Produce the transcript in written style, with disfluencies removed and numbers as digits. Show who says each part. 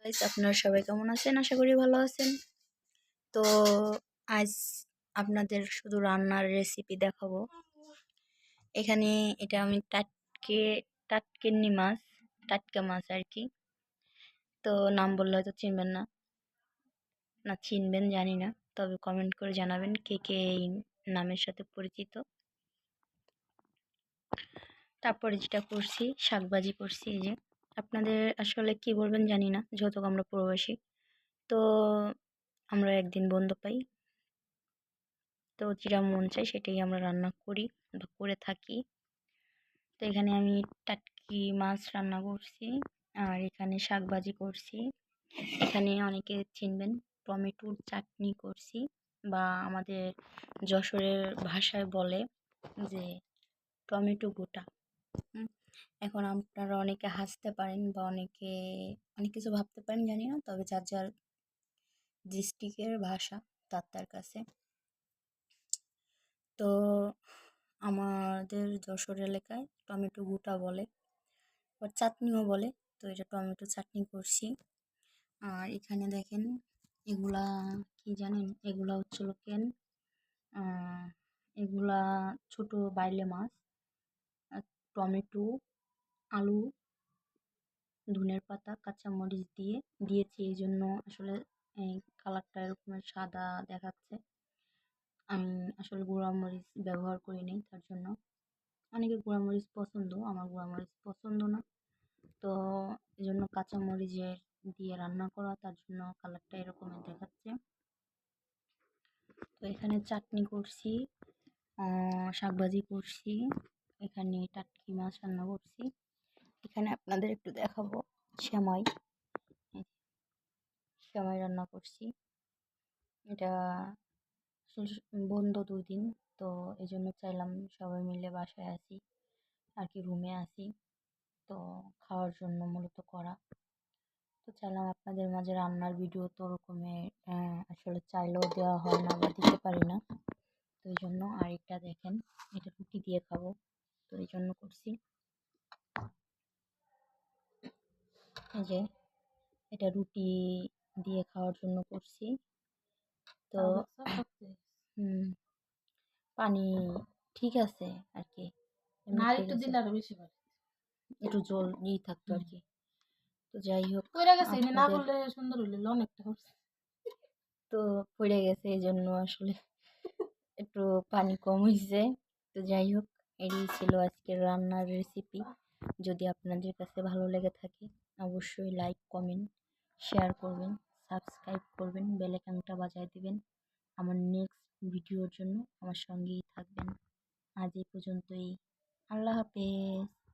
Speaker 1: Guys, আপনারা সবাই কেমন আছেন? আশা করি ভালো আছেন। তো আজ আপনাদের শুধু রান্নার রেসিপি দেখাবো। এখানে এটা আমি টাটকেনি মাছ, টাটকা মাছ আর কি। তো নাম বললে হয়তো চিনবেন না, চিনবেন জানি না, তবে কমেন্ট করে জানাবেন কে কে এই নামের সাথে পরিচিত। তারপরে যেটা করছি, শাকভাজি করছি। এই যে আপনাদের আসলে কি বলবেন জানি না, যেহেতু আমরা প্রবাসী। তো আমরা একদিন বন্ধ পাই, তো যেটা মন চাই সেটাই আমরা রান্না করি বা করে থাকি। তো এখানে আমি টাটকি মাছ রান্না করছি, আর এখানে শাকভাজি করছি। এখানে অনেকে চিনবেন, টমেটোর চাটনি করছি, বা আমাদের যশোরের ভাষায় বলে যে টমেটো গোটা। এখন আপনারা অনেকে হাসতে পারেন বা অনেকে অনেক কিছু ভাবতে পারেন জানি না, তবে যার যার ডিস্ট্রিক্টের ভাষা তার কাছে। তো আমাদের যশোর এলাকায় টমেটো গোটা বলে, আবার চাটনিও বলে। তো এটা টমেটো চাটনি করছি। আর এখানে দেখেন, এগুলা কি জানেন, এগুলা হচ্ছে লোকেন, এগুলা ছোট বাইলে মাছ, টমেটো, আলু, ধনের পাতা, কাঁচামরিচ দিয়ে দিয়েছি। এই জন্য আসলে এই কালারটা এরকমের সাদা দেখাচ্ছে। আমি আসলে গুঁড়ামরিচ ব্যবহার করি নাই, তার জন্য। অনেকের গুঁড়ামরিচ পছন্দ, আমার গুঁড়ামরিচ পছন্দ না। তো এই জন্য কাঁচামরিচের দিয়ে রান্না করা, তার জন্য কালারটা এরকমের দেখাচ্ছে। তো এখানে চাটনি করছি, শাকভাজি করছি, এখানে টাটকি মাছ রান্না করছি। এখানে আপনাদের একটু দেখাবো সেমাই, সেমাই রান্না করছি। এটা বন্ধ 2 দিন, তো এই জন্য চাইলাম সবাই মিলে বাসায় আসি আর কি, রুমে আসি, তো খাওয়ার জন্য মূলত করা। তো চাইলাম আপনাদের মাঝে রান্নার ভিডিও, তো ওরকমের আসলে চাইলেও দেওয়া হয় না বা দিতে পারি না, তো এই জন্য। আর এটা দেখেন, এটা রুটি দিয়ে খাবো, তো এই জন্য করছি। এই যে এটা রুটি দিয়ে খাওয়ার জন্য করছি। তো পানি ঠিক আছে আর কি, একটু জল থাকতো আর কি। তো যাই হোক, তো পড়ে গেছে, এই জন্য আসলে একটু পানি কম হয়েছে। তো যাই হোক, এটাই ছিল আজকের রান্নার রেসিপি। যদি আপনাদের কাছে ভালো লেগে থাকে, অবশ্যই লাইক, কমেন্ট, শেয়ার করবেন, সাবস্ক্রাইব করবেন, বেল আইকনটা বাজায় দিবেন। আমার নেক্সট ভিডিওর জন্য আমার সঙ্গেই থাকবেন। আজ এই পর্যন্তই। আল্লাহ হাফেজ।